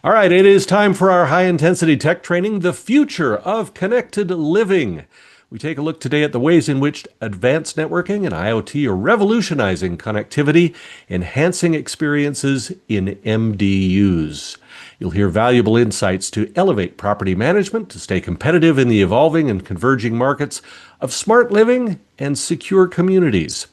All right, it is time for our high intensity tech training, The Future of Connected Living. We take a look today at the ways in which advanced networking and IoT are revolutionizing connectivity, enhancing experiences in MDUs. You'll hear valuable insights to elevate property management, to stay competitive in the evolving and converging markets of smart living and secure communities.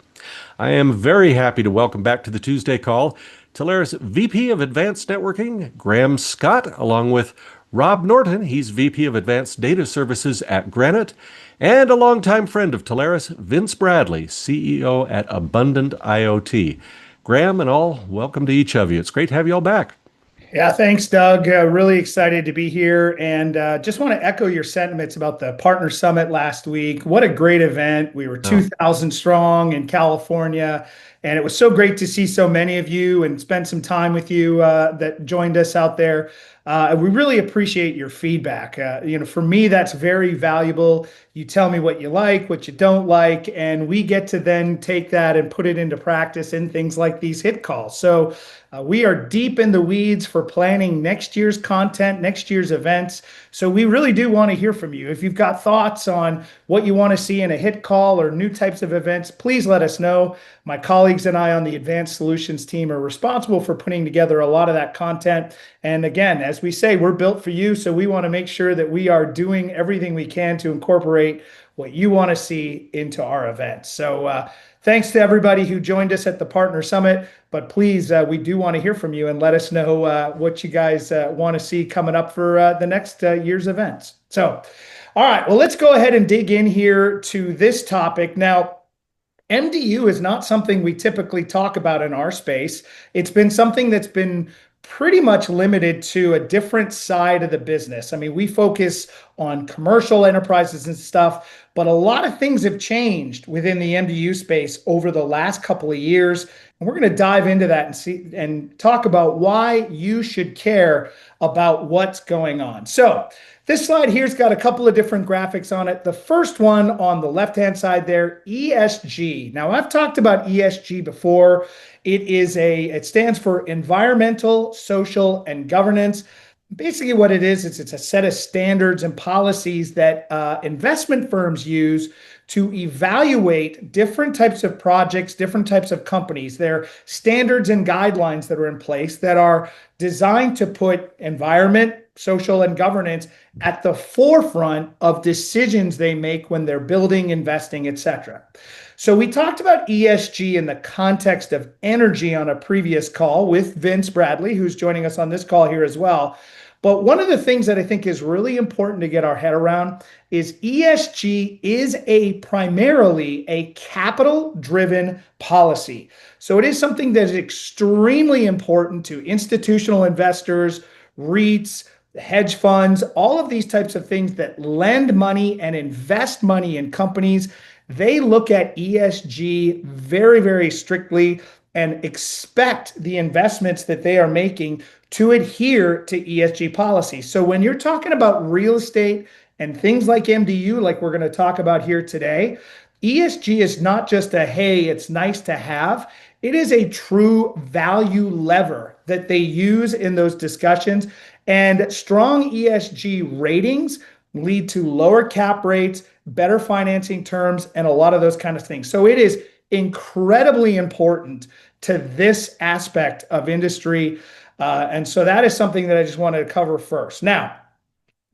I am very happy to welcome back to the Tuesday call Telarus VP of Advanced Networking, Graham Scott, along with Rob Norton. He's VP of Advanced Data Services at Granite, and a longtime friend of Telarus, Vince Bradley, CEO at Abundant IoT. Graham and all, welcome to each of you. It's great to have you all back. Yeah, thanks, Doug. Really excited to be here, and just want to echo your sentiments about the Partner Summit last week. What a great event. We were Oh, 2,000 strong in California, and it was so great to see so many of you and spend some time with you that joined us out there. We really appreciate your feedback. For me, that's very valuable. You tell me what you like, what you don't like, and we get to then take that and put it into practice in things like these HIT calls. So we are deep in the weeds for planning next year's content, next year's events. So we really do want to hear from you. If you've got thoughts on what you want to see in a HIT call or new types of events, please let us know. My colleagues and I on the Advanced Solutions team are responsible for putting together a lot of that content. And again, as we say, we're built for you. So we want to make sure that we are doing everything we can to incorporate what you want to see into our events. So thanks to everybody who joined us at the Partner Summit. But please, we do want to hear from you and let us know what you guys want to see coming up for the next year's events. So, all right, well, let's go ahead and dig in here to this topic. Now, MDU is not something we typically talk about in our space. It's been something that's been pretty much limited to a different side of the business. I mean, we focus on commercial enterprises and stuff, but a lot of things have changed within the MDU space over the last couple of years. And we're going to dive into that and see and talk about why you should care about what's going on. So, this slide here's got a couple of different graphics on it. The first one on the left-hand side there, ESG. Now, I've talked about ESG before. It stands for environmental, social, and governance. Basically, what it is it's a set of standards and policies that investment firms use to evaluate different types of projects, different types of companies. They're standards and guidelines that are in place that are designed to put environment, social, and governance at the forefront of decisions they make when they're building, investing, etc. So we talked about ESG in the context of energy on a previous call with Vince Bradley, who's joining us on this call here as well. But one of the things that I think is really important to get our head around is ESG is primarily a capital-driven policy. So it is something that is extremely important to institutional investors, REITs, hedge funds, all of these types of things that lend money and invest money in companies. They look at ESG very, very strictly and expect the investments that they are making to adhere to ESG policy. So when you're talking about real estate and things like MDU, like we're going to talk about here today, ESG is not just a, hey, it's nice to have. It is a true value lever that they use in those discussions. And strong ESG ratings lead to lower cap rates, better financing terms, and a lot of those kind of things. So it is incredibly important to this aspect of industry. And so that is something that I just wanted to cover first. Now,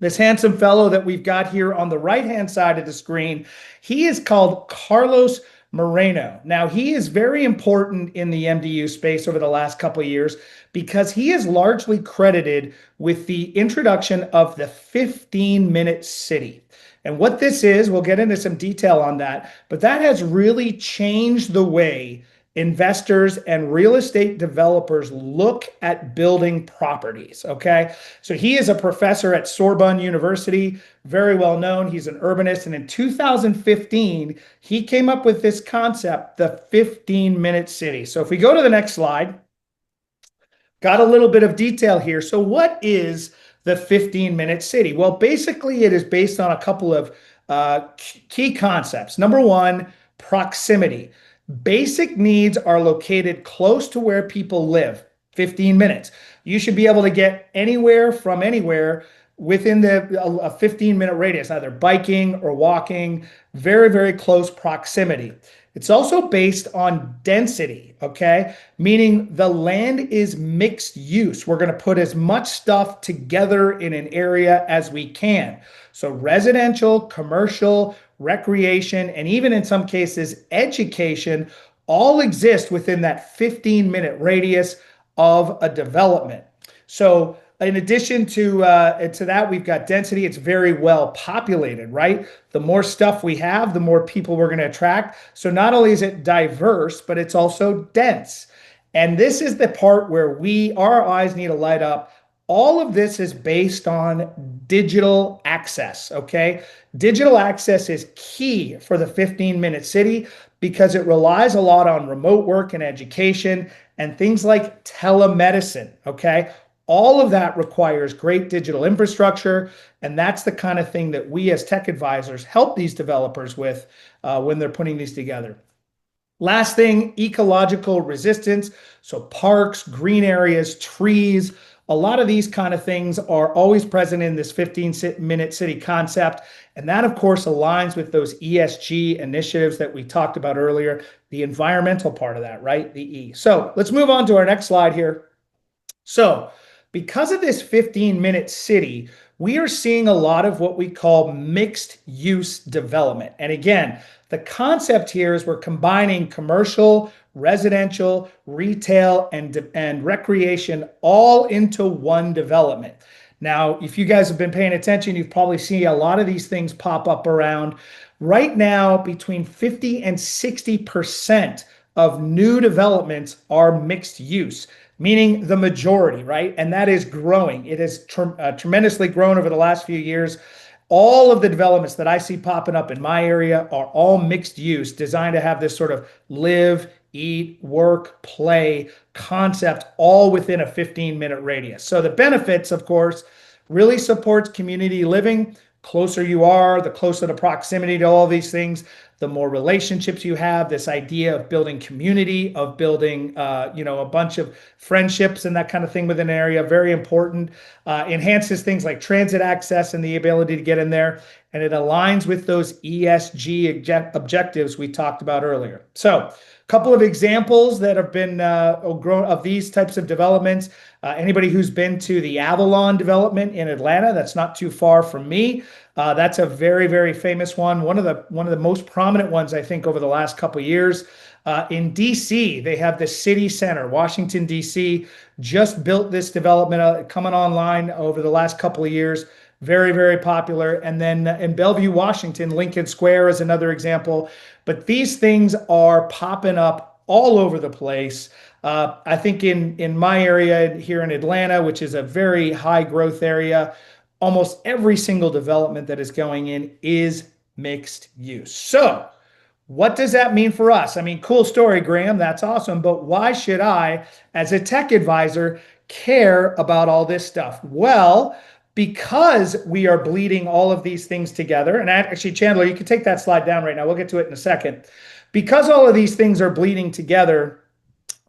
this handsome fellow that we've got here on the right-hand side of the screen, he is called Carlos Moreno. Now, he is very important in the MDU space over the last couple of years because he is largely credited with the introduction of the 15-minute city. And what this is, we'll get into some detail on that, but that has really changed the way investors and real estate developers look at building properties, okay? So he is a professor at Sorbonne University, very well known. He's an urbanist. And in 2015, he came up with this concept, the 15-minute city. So if we go to the next slide, got a little bit of detail here. So what is the 15-minute city? Well, basically, it is based on a couple of key concepts. Number one, proximity. Basic needs are located close to where people live, 15 minutes. you should be able to get anywhere from anywhere within a 15-minute radius, either biking or walking, very, very close proximity. It's also based on density, okay? Meaning the land is mixed use. We're going to put as much stuff together in an area as we can. So residential, commercial, recreation, and even in some cases, education all exist within that 15-minute radius of a development. So in addition to that, we've got density. It's very well populated, right? The more stuff we have, the more people we're going to attract. So not only is it diverse, but it's also dense. And this is the part where our eyes need to light up. All of this is based on digital access, okay? Digital access is key for the 15-minute city because it relies a lot on remote work and education and things like telemedicine, okay? All of that requires great digital infrastructure, and that's the kind of thing that we as tech advisors help these developers with when they're putting these together. Last thing, ecological resistance. So parks, green areas, trees, a lot of these kind of things are always present in this 15-minute city concept. And that, of course, aligns with those ESG initiatives that we talked about earlier, the environmental part of that, right? The E. So let's move on to our next slide here. So because of this 15-minute city, we are seeing a lot of what we call mixed use development. And again, the concept here is we're combining commercial, residential, retail, and recreation all into one development. Now, if you guys have been paying attention, you've probably seen a lot of these things pop up around. Right now, between 50 and 60% of new developments are mixed use, meaning the majority, right? And that is growing. It has tremendously grown over the last few years. All of the developments that I see popping up in my area are all mixed use, designed to have this sort of live, eat, work, play concept all within a 15-minute radius. So the benefits, of course, really supports community living. Closer you are, the closer the proximity to all these things, the more relationships you have. This idea of building community, of building, a bunch of friendships and that kind of thing within an area, very important. Enhances things like transit access and the ability to get in there. And it aligns with those ESG objectives we talked about earlier. So a couple of examples that have been grown of these types of developments. Anybody who's been to the Avalon development in Atlanta, that's not too far from me. That's a very, very famous one. One of the most prominent ones, I think, over the last couple of years. In DC, they have the City Center. Washington, DC just built this development coming online over the last couple of years. Very, very popular. And then in Bellevue, Washington, Lincoln Square is another example. But these things are popping up all over the place. I think in my area here in Atlanta, which is a very high growth area, almost every single development that is going in is mixed use. So what does that mean for us? I mean, cool story, Graham. That's awesome. But why should I, as a tech advisor, care about all this stuff? Well, because we are bleeding all of these things together. And actually, Chandler, you can take that slide down right now. We'll get to it in a second. Because all of these things are bleeding together,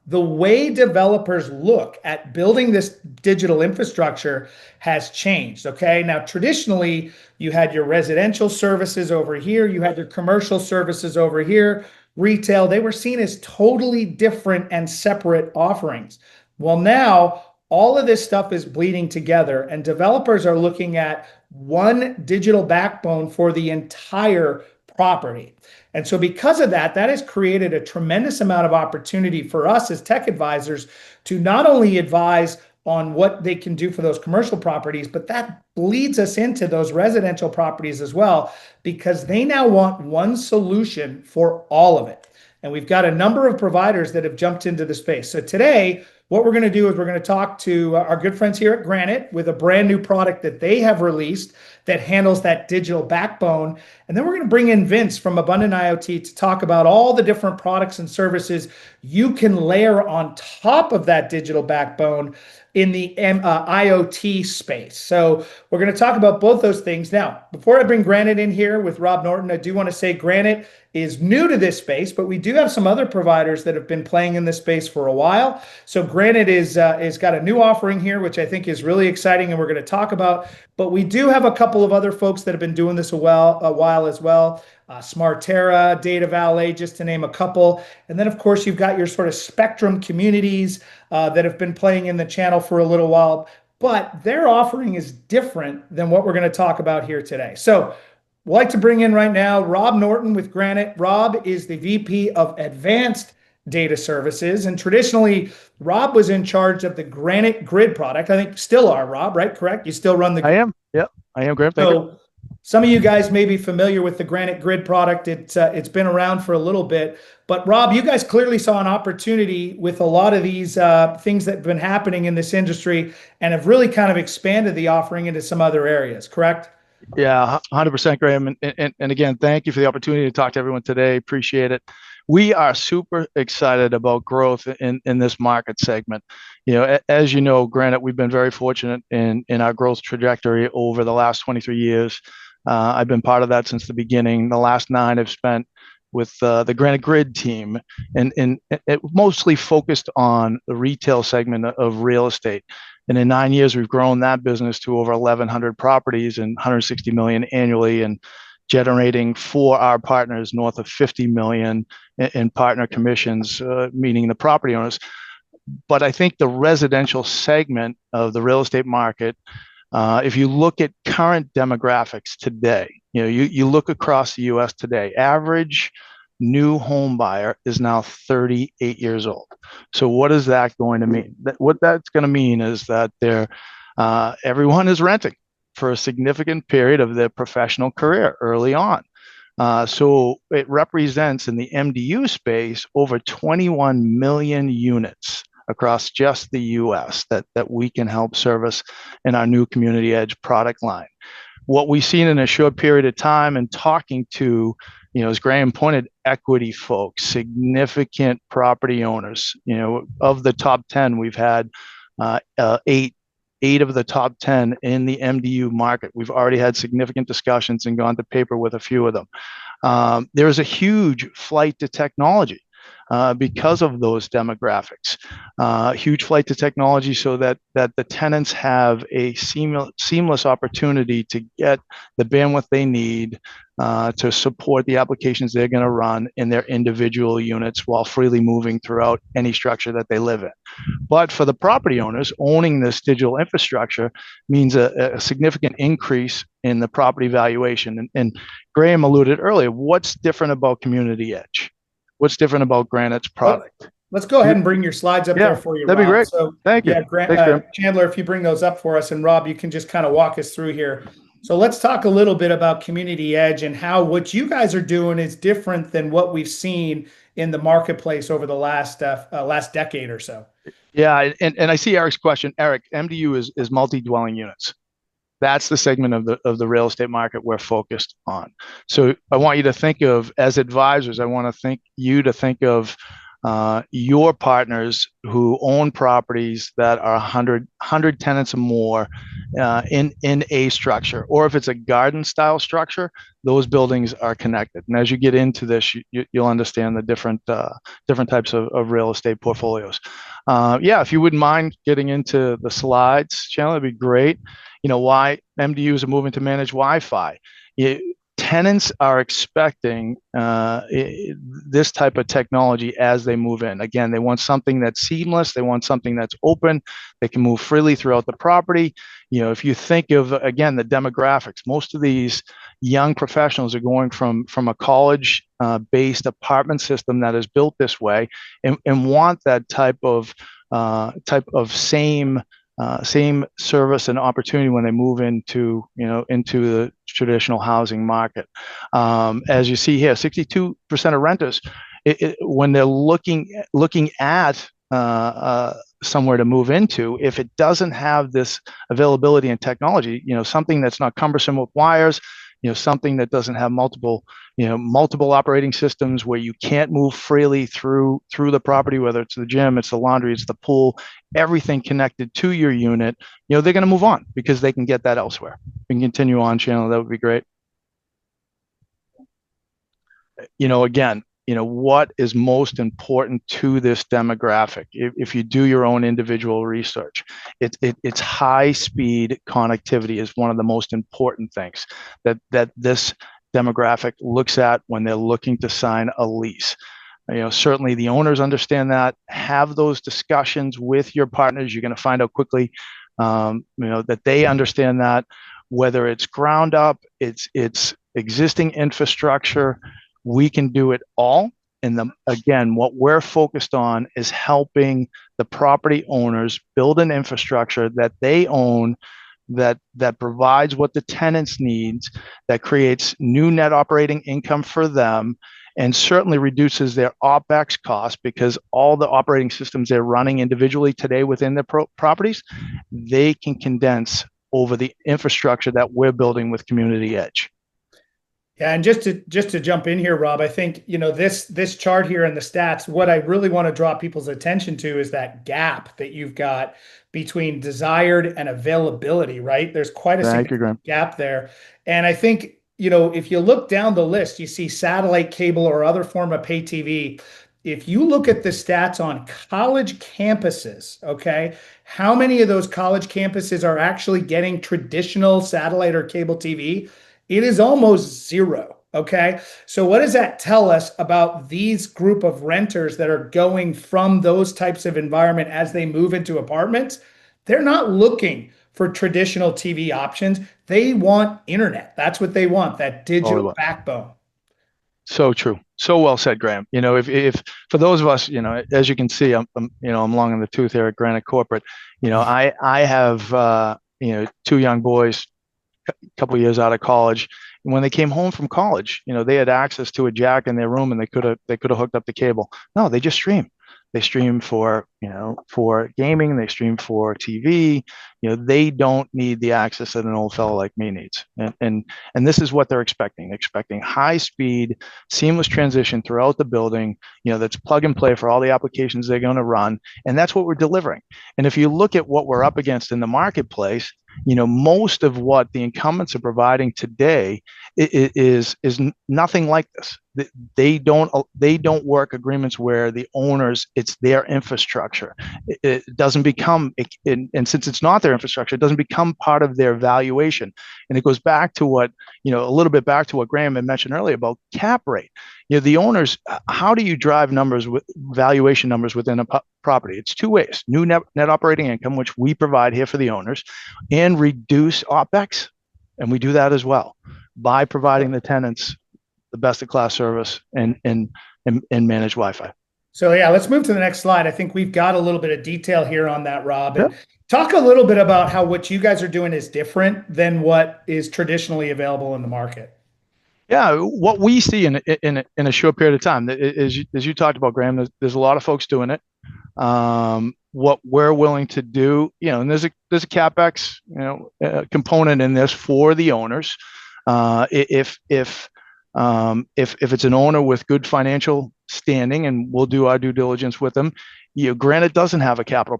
the way developers look at building this digital infrastructure has changed, okay? Now, traditionally, you had your residential services over here, you had your commercial services over here, retail. They were seen as totally different and separate offerings. Well, now, all of this stuff is bleeding together, and developers are looking at one digital backbone for the entire property. And so because of that, that has created a tremendous amount of opportunity for us as tech advisors to not only advise on what they can do for those commercial properties, but that bleeds us into those residential properties as well, because they now want one solution for all of it. And we've got a number of providers that have jumped into the space. So today, what we're going to do is we're going to talk to our good friends here at Granite with a brand new product that they have released that handles that digital backbone. And then we're going to bring in Vince from Abundant IoT to talk about all the different products and services you can layer on top of that digital backbone in the IoT space. So we're going to talk about both those things. Now, before I bring Granite in here with Rob Norton, I do want to say Granite is new to this space, but we do have some other providers that have been playing in this space for a while. So Granite is got a new offering here, which I think is really exciting, and we're going to talk about. But we do have a couple of other folks that have been doing this a while as well. Smartera, Data Valet, just to name a couple. And then, of course, you've got your sort of Spectrum communities that have been playing in the channel for a little while, but their offering is different than what we're going to talk about here today. So, I'd like to bring in right now Rob Norton with Granite. Rob is the VP of Advanced Data Services, and traditionally, Rob was in charge of the Granite Grid product. I think still are, Rob, right? Correct? You still run the. I am. Yep, I am, Graham. Thank you. So some of you guys may be familiar with the Granite Grid product. It's been around for a little bit, but Rob, you guys clearly saw an opportunity with a lot of these things that have been happening in this industry and have really kind of expanded the offering into some other areas, correct? Yeah, 100%, Graham. And again, thank you for the opportunity to talk to everyone today. Appreciate it. We are super excited about growth in this market segment. As you know, Granite, we've been very fortunate in our growth trajectory over the last 23 years. I've been part of that since the beginning. The last 9 I've spent with the Granite Grid team, and it mostly focused on the retail segment of real estate. And in 9 years, we've grown that business to over 1,100 properties and 160 million annually, and generating for our partners north of 50 million in partner commissions, meaning the property owners. But I think the residential segment of the real estate market, if you look at current demographics today, you look across the U.S. today, average new home buyer is now 38 years old. So what is that going to mean? What that's going to mean is that everyone is renting for a significant period of their professional career early on. So it represents in the MDU space over 21 million units across just the US that we can help service in our new Community Edge product line. What we've seen in a short period of time and talking to, as Graham pointed, equity folks, significant property owners, of the top 10, we've had eight of the top 10 in the MDU market. We've already had significant discussions and gone to paper with a few of them. There is a huge flight to technology because of those demographics. Huge flight to technology so that the tenants have a seamless opportunity to get the bandwidth they need to support the applications they're going to run in their individual units while freely moving throughout any structure that they live in. But for the property owners, owning this digital infrastructure means a significant increase in the property valuation. And Graham alluded earlier, what's different about Community Edge? What's different about Granite's product? Let's go ahead and bring your slides up there for you, that'd Rob. be great. So, Thank you. Yeah, Thanks, Chandler, if you bring those up for us, and Rob, you can just kind of walk us through here. So let's talk a little bit about Community Edge and how what you guys are doing is different than what we've seen in the marketplace over the last decade or so. Yeah, and I see Eric's question. Eric, MDU is multi-dwelling units. That's the segment of the real estate market we're focused on. So I want you to think of, as advisors, I want to think of your partners who own properties that are 100 tenants or more in a structure, or if it's a garden style structure, those buildings are connected. And as you get into this, you'll understand the different types of real estate portfolios. If you wouldn't mind getting into the slides, Chandler, that'd be great. Why MDUs are moving to managed Wi-Fi. Tenants are expecting this type of technology as they move in. Again, they want something that's seamless. They want something that's open. They can move freely throughout the property. If you think of, again, the demographics, most of these young professionals are going from a college-based apartment system that is built this way and want that type of same service and opportunity when they move into the traditional housing market. As you see here, 62% of renters, when they're looking at somewhere to move into, if it doesn't have this availability and technology, something that's not cumbersome with wires, something that doesn't have multiple operating systems where you can't move freely through the property, whether it's the gym, it's the laundry, it's the pool, everything connected to your unit, they're going to move on because they can get that elsewhere. We can continue on, channel. That would be great. Again, what is most important to this demographic? If you do your own individual research, it's high speed connectivity is one of the most important things that this demographic looks at when they're looking to sign a lease. Certainly the owners understand that. Have those discussions with your partners. You're going to find out quickly, that they understand that. Whether it's ground up, it's existing infrastructure, we can do it all. And again, what we're focused on is helping the property owners build an infrastructure that they own, that provides what the tenants needs, that creates new net operating income for them, and certainly reduces their OPEX costs, because all the operating systems they're running individually today within their properties, they can condense over the infrastructure that we're building with Community Edge. Yeah, and just to jump in here, Rob, I think this chart here and the stats. What I really want to draw people's attention to is that gap that you've got between desired and availability. Right, there's quite a significant gap there, and I think if you look down the list, you see satellite cable or other form of pay TV. If you look at the stats on college campuses, okay, how many of those college campuses are actually getting traditional satellite or cable TV? It is almost zero. Okay. So what does that tell us about these group of renters that are going from those types of environment as they move into apartments? They're not looking for traditional TV options. They want internet. That's what they want, that digital backbone. So true. So well said, Graham. If for those of us, as you can see, I'm long in the tooth here at Granite Corporate. I have, two young boys, couple of years out of college. And when they came home from college, they had access to a jack in their room and they could have hooked up the cable. No, they just stream. They stream for gaming. They stream for TV. They don't need the access that an old fellow like me needs. And this is what they're expecting. They're expecting high speed, seamless transition throughout the building. That's plug and play for all the applications they're going to run. And that's what we're delivering. And if you look at what we're up against in the marketplace, most of what the incumbents are providing today is nothing like this. They don't work agreements where the owners, it's their infrastructure. It doesn't become, and since it's not their infrastructure, it doesn't become part of their valuation. And it goes back to what, a little bit back to what Graham had mentioned earlier about cap rate. The owners, how do you drive numbers with valuation numbers within a property? It's two ways: new net operating income, which we provide here for the owners, and reduce OPEX. And we do that as well by providing the tenants the best of class service and managed Wi-Fi. So yeah, let's move to the next slide. I think we've got a little bit of detail here on that, Rob. And talk a little bit about how what you guys are doing is different than what is traditionally available in the market. Yeah, what we see in a short period of time, as you talked about, Graham, there's a lot of folks doing it. What we're willing to do, and there's a CapEx, component in this for the owners. If it's an owner with good financial standing, and we'll do our due diligence with them, Granite doesn't have a capital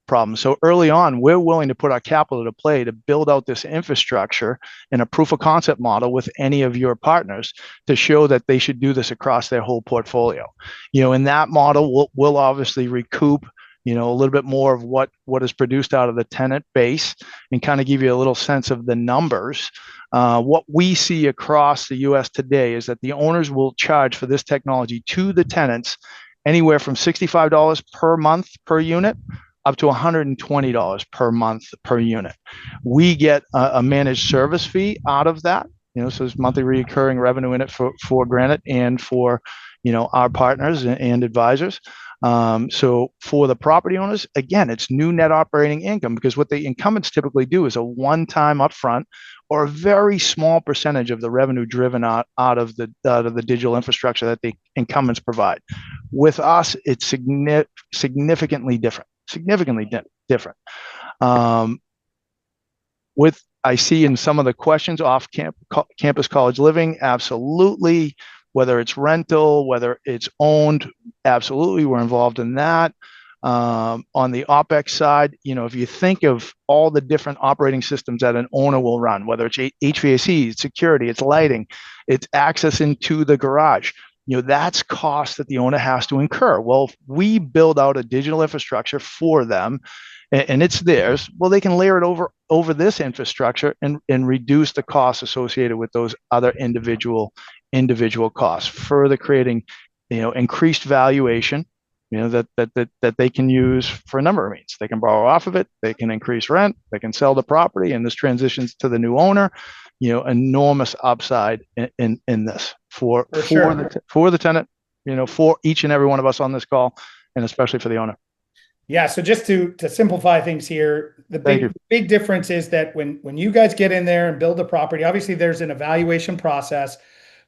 problem. So early on, we're willing to put our capital to play to build out this infrastructure in a proof of concept model with any of your partners to show that they should do this across their whole portfolio. In that model, we'll obviously recoup a little bit more of what is produced out of the tenant base and kind of give you a little sense of the numbers. What we see across the U.S. today is that the owners will charge for this technology to the tenants anywhere from $65 per month per unit up to $120 per month per unit. We get a managed service fee out of that, so there's monthly recurring revenue in it for Granite and for, our partners and advisors. So for the property owners, again, it's new net operating income, because what the incumbents typically do is a one-time upfront or a very small percentage of the revenue driven out of the digital infrastructure that the incumbents provide. With us, it's significantly different. With I see in some of the questions off campus college living, absolutely. Whether it's rental, whether it's owned, absolutely, we're involved in that. On the OpEx side, if you think of all the different operating systems that an owner will run, whether it's HVAC, it's security, it's lighting, it's access into the garage, that's cost that the owner has to incur. Well, if we build out a digital infrastructure for them, and it's theirs, well, they can layer it over this infrastructure and reduce the costs associated with those other individual costs, further creating increased valuation, that they can use for a number of means. They can borrow off of it, they can increase rent, they can sell the property, and this transitions to the new owner. Enormous upside in this for sure. the tenant, for each and every one of us on this call, and especially for the owner. Yeah, so just to simplify things here, the big difference is that when you guys get in there and build a property, obviously there's an evaluation process,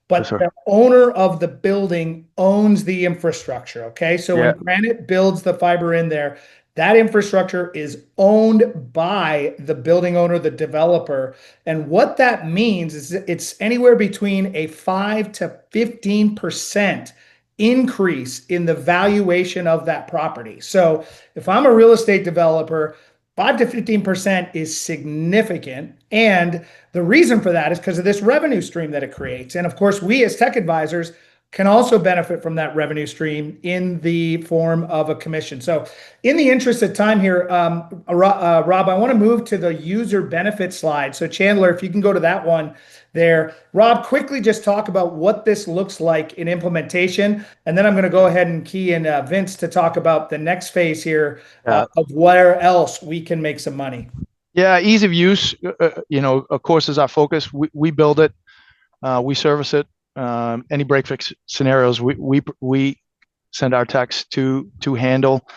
but the owner of the building owns the infrastructure. Okay, so when Granite builds the fiber in there, that infrastructure is owned by the building owner, the developer. And what that means is it's anywhere between a 5 to 15% increase in the valuation of that property. So if I'm a real estate developer, 5 to 15% is significant. And the reason for that is because of this revenue stream that it creates. And of course, we as tech advisors can also benefit from that revenue stream in the form of a commission. So in the interest of time here, Rob, I want to move to the user benefit slide. So Chandler, if you can go to that one there. Rob, quickly just talk about what this looks like in implementation. And then I'm going to go ahead and key in Vince to talk about the next phase here of where else we can make some money. Yeah, ease of use, of course, is our focus. We build it, we service it. Any break fix scenarios, we send our techs to handle.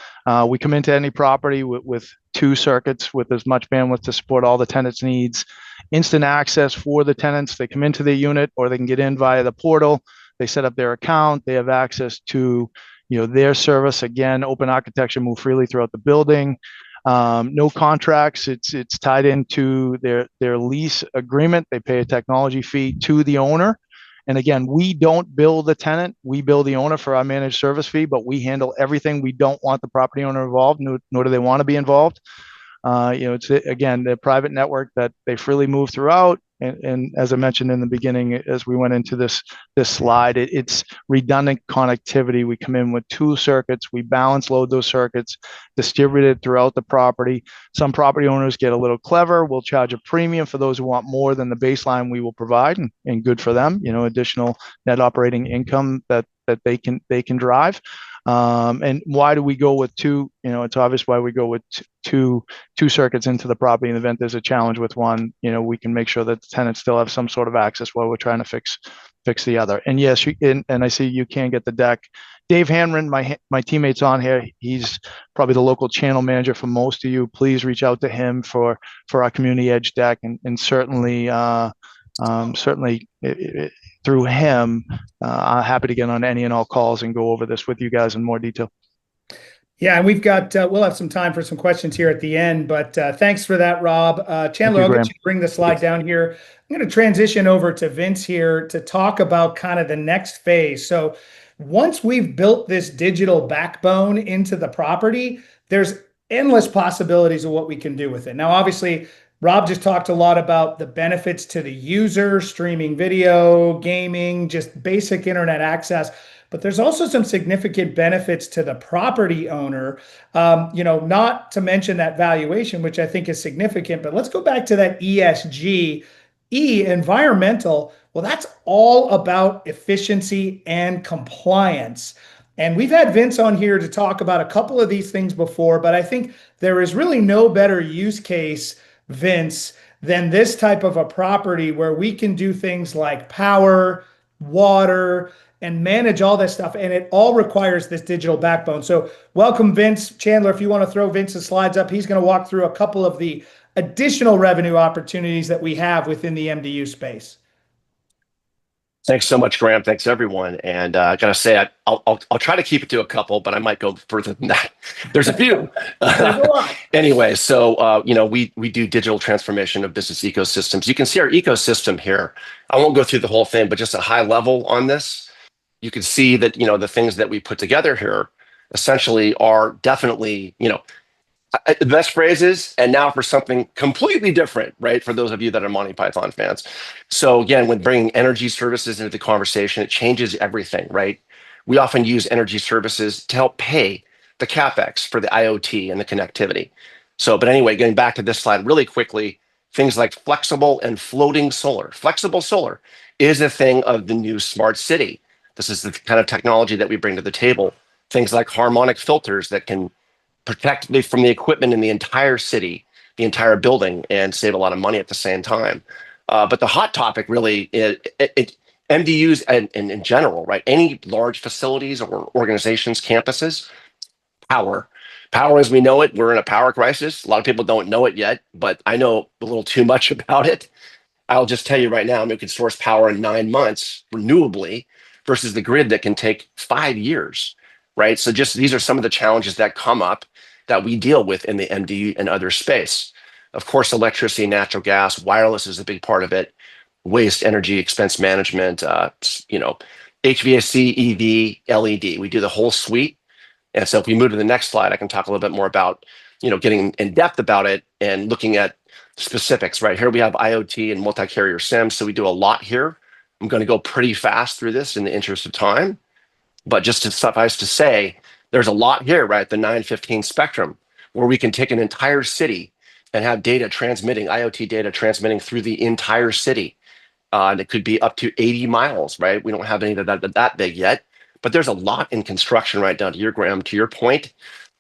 We come into any property with 2 circuits with as much bandwidth to support all the tenants' needs. Instant access for the tenants. They come into the unit, or they can get in via the portal. They set up their account. They have access to their service. Again, open architecture, move freely throughout the building. No contracts. It's tied into their lease agreement. They pay a technology fee to the owner. And again, we don't bill the tenant, we bill the owner for our managed service fee, but we handle everything. We don't want the property owner involved, nor do they want to be involved. It's again the private network that they freely move throughout. And as I mentioned in the beginning, as we went into this slide, it's redundant connectivity. We come in with 2 circuits, we balance load those circuits, distribute it throughout the property. Some property owners get a little clever. We'll charge a premium for those who want more than the baseline we will provide, and good for them. Additional net operating income that they can drive. And why do we go with 2? It's obvious why we go with two circuits into the property. In the event there's a challenge with one, we can make sure that the tenants still have some sort of access while we're trying to fix the other. And yes, and I see you can get the deck. Dave Hanron, my teammate's on here. He's probably the local channel manager for most of you. Please reach out to him for our Community Edge deck, and certainly through him, I'm happy to get on any and all calls and go over this with you guys in more detail. Yeah, and we'll have some time for some questions here at the end, but thanks for that, Rob. Chandler, I'll get you to bring the slide down here. I'm going to transition over to Vince here to talk about kind of the next phase. So once we've built this digital backbone into the property, there's endless possibilities of what we can do with it. Now, obviously, Rob just talked a lot about the benefits to the user, streaming video, gaming, just basic internet access. But there's also some significant benefits to the property owner, not to mention that valuation, which I think is significant. But let's go back to that ESG, environmental. Well, that's all about efficiency and compliance. And we've had Vince on here to talk about a couple of these things before, but I think there is really no better use case, Vince, than this type of a property where we can do things like power, water, and manage all this stuff. And it all requires this digital backbone. So welcome, Vince. Chandler, if you want to throw Vince's slides up, he's going to walk through a couple of the additional revenue opportunities that we have within the MDU space. Thanks so much, Graham. Thanks everyone. And I gotta say, I'll try to keep it to a couple, but I might go further than that. There's a few. There's a lot. Anyway, so we do digital transformation of business ecosystems. You can see our ecosystem here. I won't go through the whole thing, but just a high level on this. You can see that the things that we put together here essentially are definitely the best phrases, and now for something completely different, right? For those of you that are Monty Python fans. So again, when bringing energy services into the conversation, it changes everything, right? We often use energy services to help pay the CapEx for the IoT and the connectivity. So, but anyway, getting back to this slide really quickly, things like flexible and floating solar. Flexible solar is a thing of the new smart city. This is the kind of technology that we bring to the table. Things like harmonic filters that can protect from the equipment in the entire city, the entire building, and save a lot of money at the same time. But the hot topic really is MDUs and in general, right? Any large facilities or organizations, campuses, power. Power as we know it, we're in a power crisis. A lot of people don't know it yet, but I know a little too much about it. I'll just tell you right now, we could source power in 9 months renewably versus the grid that can take 5 years, right? So just these are some of the challenges that come up that we deal with in the MD and other space. Of course, electricity, natural gas, wireless is a big part of it. Waste, energy, expense management, HVAC, EV, LED. We do the whole suite. And so if we move to the next slide, I can talk a little bit more about, getting in depth about it and looking at specifics, right? Here we have IoT and multi-carrier SIMs. So we do a lot here. I'm going to go pretty fast through this in the interest of time. But just to suffice to say, there's a lot here, right? The 915 spectrum, where we can take an entire city and have data transmitting, IoT data transmitting through the entire city. And it could be up to 80 miles, right? We don't have any that big yet, but there's a lot in construction right down to Graham, to your point.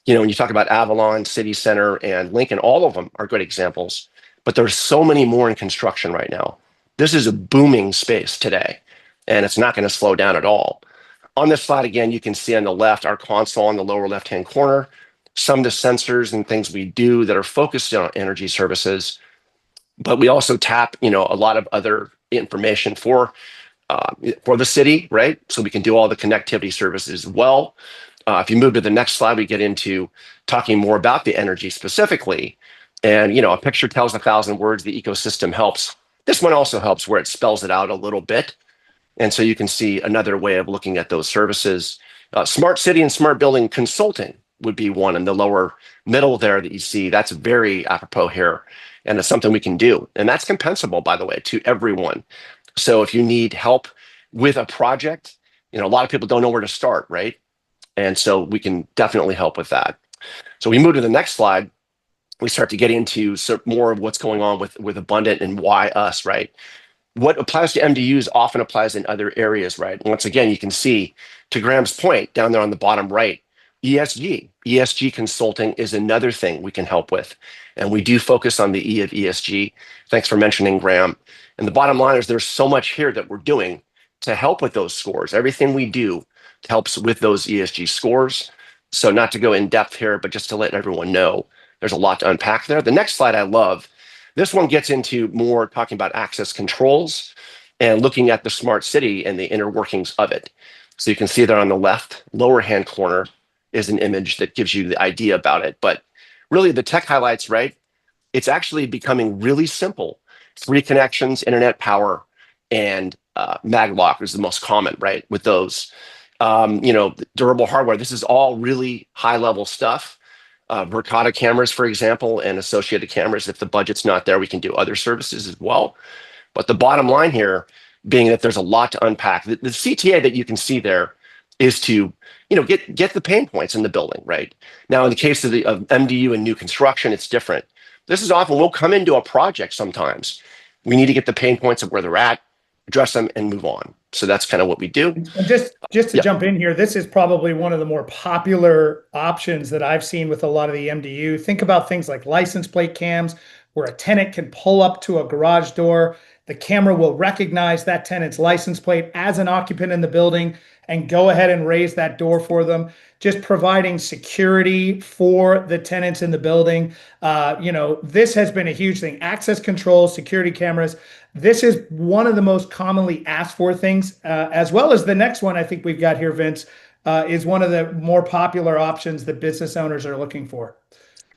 When you talk about Avalon, City Center, and Lincoln, all of them are good examples, but there's so many more in construction right now. This is a booming space today, and it's not going to slow down at all. On this slide, again, you can see on the left, our console on the lower left-hand corner, some of the sensors and things we do that are focused on energy services, but we also tap, a lot of other information for the city, right? So we can do all the connectivity services as well. If you move to the next slide, we get into talking more about the energy specifically. And, a picture tells 1,000 words, the ecosystem helps. This one also helps where it spells it out a little bit. And so you can see another way of looking at those services. Smart city and smart building consulting would be one in the lower middle there that you see. That's very apropos here. And it's something we can do. And that's compensable, by the way, to everyone. So if you need help with a project, a lot of people don't know where to start, right? And so we can definitely help with that. So we move to the next slide. We start to get into more of what's going on with Abundant and why us, right? What applies to MDUs often applies in other areas, right? Once again, you can see, to Graham's point, down there on the bottom right, ESG. ESG consulting is another thing we can help with. And we do focus on the E of ESG. Thanks for mentioning, Graham. And the bottom line is there's so much here that we're doing to help with those scores. Everything we do helps with those ESG scores. So not to go in depth here, but just to let everyone know, there's a lot to unpack there. The next slide I love. This one gets into more talking about access controls and looking at the smart city and the inner workings of it. So you can see there on the left lower hand corner is an image that gives you the idea about it. But really the tech highlights, right? It's actually becoming really simple. 3 connections, internet power, and maglock is the most common, right? With those, durable hardware. This is all really high level stuff. Verkada cameras, for example, and associated cameras. If the budget's not there, we can do other services as well. But the bottom line here being that there's a lot to unpack. The CTA that you can see there is to, get the pain points in the building, right? Now, in the case of MDU and new construction, it's different. This is often, we'll come into a project sometimes. We need to get the pain points of where they're at, address them, and move on. So that's kind of what we do. And just to jump in here, this is probably one of the more popular options that I've seen with a lot of the MDU. Think about things like license plate cams, where a tenant can pull up to a garage door. The camera will recognize that tenant's license plate as an occupant in the building and go ahead and raise that door for them, just providing security for the tenants in the building. This has been a huge thing. Access control, security cameras. This is one of the most commonly asked for things, as well as the next one I think we've got here, Vince, is one of the more popular options that business owners are looking for.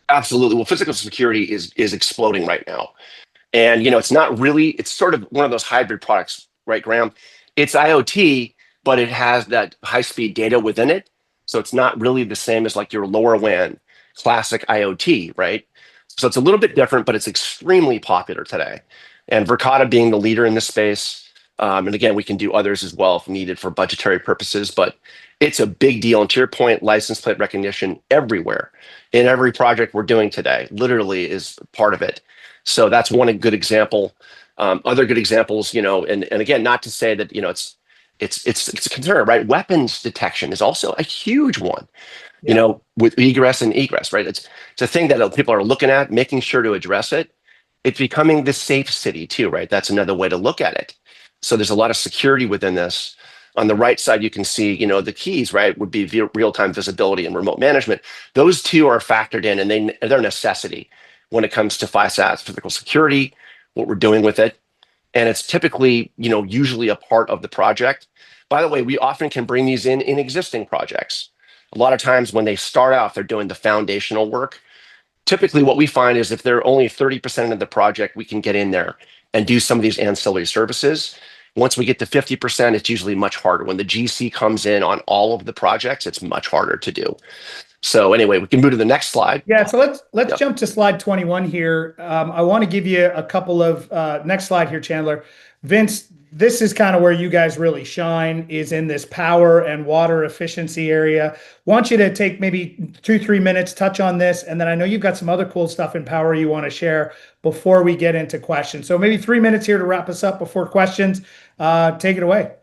Absolutely. Well, physical security is exploding right now. And it's not really, it's sort of one of those hybrid products, right, Graham? It's IoT, but it has that high-speed data within it. So it's not really the same as like your LoRaWAN classic IoT, right? So it's a little bit different, but it's extremely popular today. And Verkada being the leader in this space, and again, we can do others as well if needed for budgetary purposes, but it's a big deal. And to your point, license plate recognition everywhere in every project we're doing today, literally is part of it. So that's one good example. Other good examples, and again, not to say that it's a concern, right? Weapons detection is also a huge one. Yeah. With egress and egress, right? It's a thing that people are looking at, making sure to address it. It's becoming the safe city too, right? That's another way to look at it. So there's a lot of security within this. On the right side, you can see, the keys, right, would be real-time visibility and remote management. Those two are factored in, and they're a necessity when it comes to FISAT's physical security, what we're doing with it. And it's typically, usually a part of the project. By the way, we often can bring these in existing projects. A lot of times when they start out, they're doing the foundational work. Typically what we find is if they're only 30% of the project, we can get in there and do some of these ancillary services. Once we get to 50%, it's usually much harder. When the GC comes in on all of the projects, it's much harder to do. So anyway, we can move to the next slide. Yeah, so let's jump to slide 21 here. I want to give you a couple of next slide here, Chandler. Vince, this is kind of where you guys really shine, is in this power and water efficiency area. Want you to take maybe 2-3 minutes, touch on this, and then I know you've got some other cool stuff in power you want to share before we get into questions. So maybe 3 minutes here to wrap us up before questions. Take it away.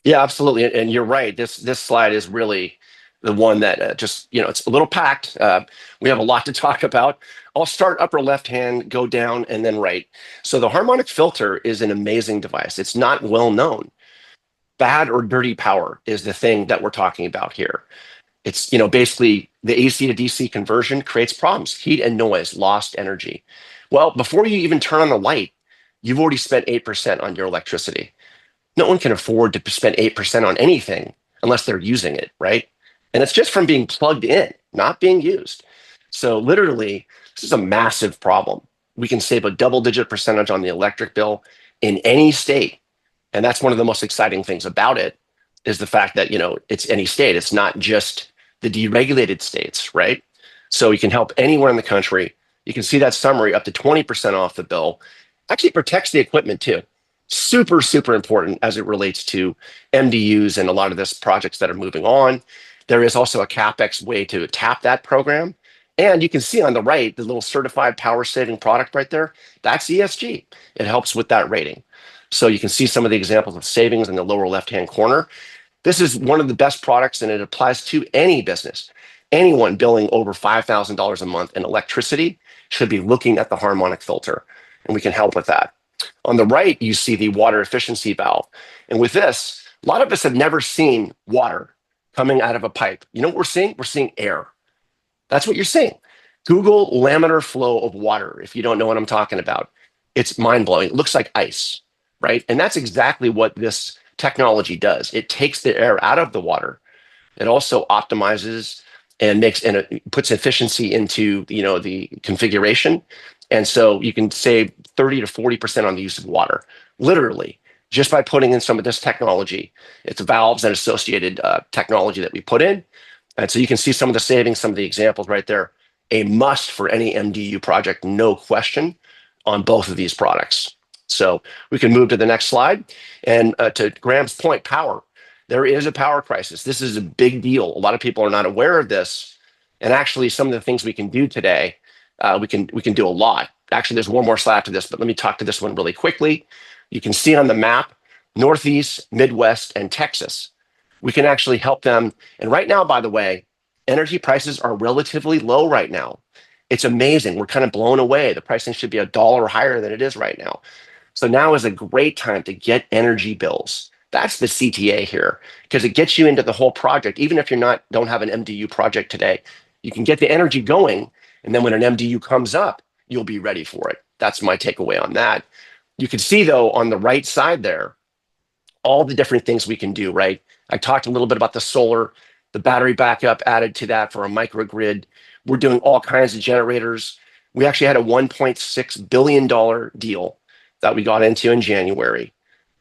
Yeah, absolutely. And you're right. This slide is really the one that just, it's a little packed. We have a lot to talk about. I'll start upper left hand, go down, and then right. So the harmonic filter is an amazing device. It's not well known. Bad or dirty power is the thing that we're talking about here. It's, basically the AC to DC conversion creates problems, heat and noise, lost energy. Well, before you even turn on the light, you've already spent 8% on your electricity. No one can afford to spend 8% on anything unless they're using it, right? And it's just from being plugged in, not being used. So literally, this is a massive problem. We can save a double-digit percentage on the electric bill in any state. And that's one of the most exciting things about it, is the fact that, it's any state. It's not just the deregulated states, right? So you can help anywhere in the country. You can see that summary, up to 20% off the bill. Actually protects the equipment too. Super, super important as it relates to MDUs and a lot of this projects that are moving on. There is also a CapEx way to tap that program. And you can see on the right, the little certified power saving product right there, that's ESG. It helps with that rating. So you can see some of the examples of savings in the lower left-hand corner. This is one of the best products, and it applies to any business. Anyone billing over $5,000 a month in electricity should be looking at the harmonic filter, and we can help with that. On the right, you see the water efficiency valve. And with this, a lot of us have never seen water coming out of a pipe. You know what we're seeing? We're seeing air. That's what you're seeing. Google laminar flow of water, if you don't know what I'm talking about. It's mind-blowing. It looks like ice, right? And that's exactly what this technology does. It takes the air out of the water. It also optimizes and it puts efficiency into the configuration. And so you can save 30 to 40% on the use of water, literally, just by putting in some of this technology. It's valves and associated technology that we put in. And so you can see some of the savings, some of the examples right there. A must for any MDU project, no question, on both of these products. So we can move to the next slide. And to Graham's point, power. There is a power crisis. This is a big deal. A lot of people are not aware of this. And actually, some of the things we can do today, we can do a lot. Actually, there's one more slide to this, but let me talk to this one really quickly. You can see on the map, Northeast, Midwest, and Texas. We can actually help them. And right now, by the way, energy prices are relatively low right now. It's amazing. We're kind of blown away. The pricing should be $1 higher than it is right now. So now is a great time to get energy bills. That's the CTA here, because it gets you into the whole project. Even if don't have an MDU project today, you can get the energy going, and then when an MDU comes up, you'll be ready for it. That's my takeaway on that. You can see though on the right side there, all the different things we can do, right? I talked a little bit about the solar, the battery backup added to that for a microgrid. We're doing all kinds of generators. We actually had a $1.6 billion deal that we got into in January,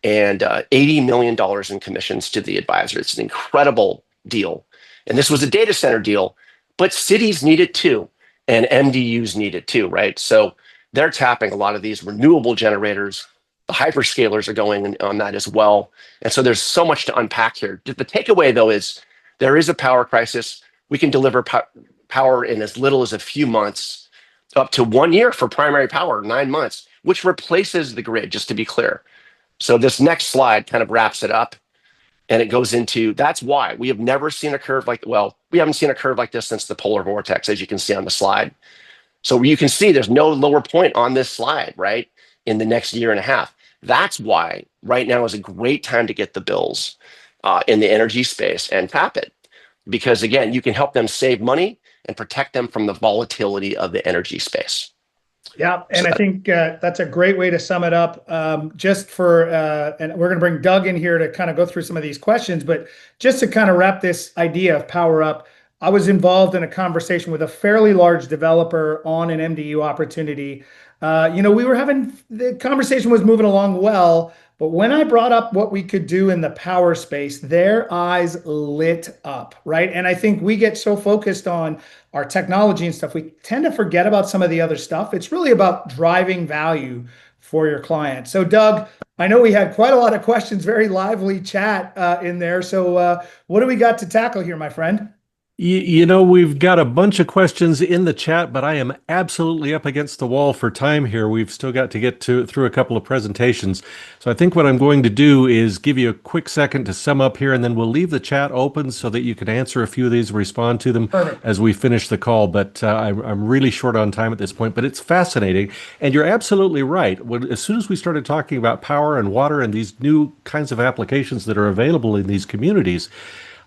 and $80 million in commissions to the advisor. It's an incredible deal. And this was a data center deal, but cities need it too, and MDUs need it too, right? So they're tapping a lot of these renewable generators. The hyperscalers are going on that as well. And so there's so much to unpack here. The takeaway, though, is there is a power crisis. We can deliver power in as little as a few months, up to 1 year for primary power, 9 months, which replaces the grid, just to be clear. So this next slide kind of wraps it up, and it goes into, that's why we have never seen a curve like, well, we haven't seen a curve like this since the polar vortex, as you can see on the slide. So you can see there's no lower point on this slide, right, in the next year and a half. That's why right now is a great time to get the bills in the energy space and tap it. Because again, you can help them save money and protect them from the volatility of the energy space. Yeah, and I think that's a great way to sum it up. Just for, and we're going to bring Doug in here to kind of go through some of these questions, but just to kind of wrap this idea of power up, I was involved in a conversation with a fairly large developer on an MDU opportunity. We were having, the conversation was moving along well, but when I brought up what we could do in the power space, their eyes lit up, right? And I think we get so focused on our technology and stuff, we tend to forget about some of the other stuff. It's really about driving value for your client. So Doug, I know we had quite a lot of questions, very lively chat in there. So what do we got to tackle here, my friend? We've got a bunch of questions in the chat, but I am absolutely up against the wall for time here. We've still got to get through a couple of presentations. So I think what I'm going to do is give you a quick second to sum up here, and then we'll leave the chat open so that you can answer a few of these, respond to them as we finish the call. But I'm really short on time at this point, but it's fascinating. And you're absolutely right. As soon as we started talking about power and water and these new kinds of applications that are available in these communities,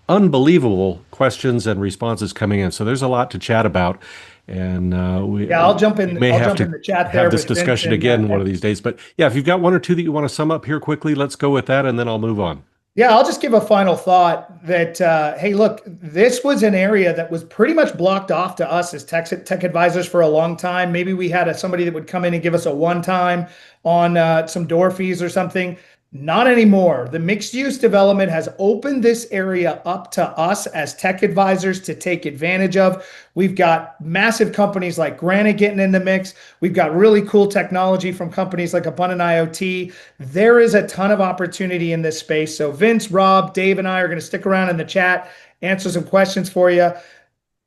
unbelievable questions and responses coming in. So there's a lot to chat about. And I'll jump in. May I'll have jump to in the chat there. have this discussion again one of these days. But yeah, if you've got one or two that you want to sum up here quickly, let's go with that, and then I'll move on. Yeah, I'll just give a final thought that, hey, look, this was an area that was pretty much blocked off to us as tech advisors for a long time. Maybe we had somebody that would come in and give us a one-time on some door fees or something. Not anymore. The mixed use development has opened this area up to us as tech advisors to take advantage of. We've got massive companies like Granite getting in the mix. We've got really cool technology from companies like Abundant IoT. There is a ton of opportunity in this space. So Vince, Rob, Dave, and I are going to stick around in the chat, answer some questions for you.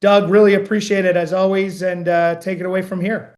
Doug, really appreciate it as always, and take it away from here.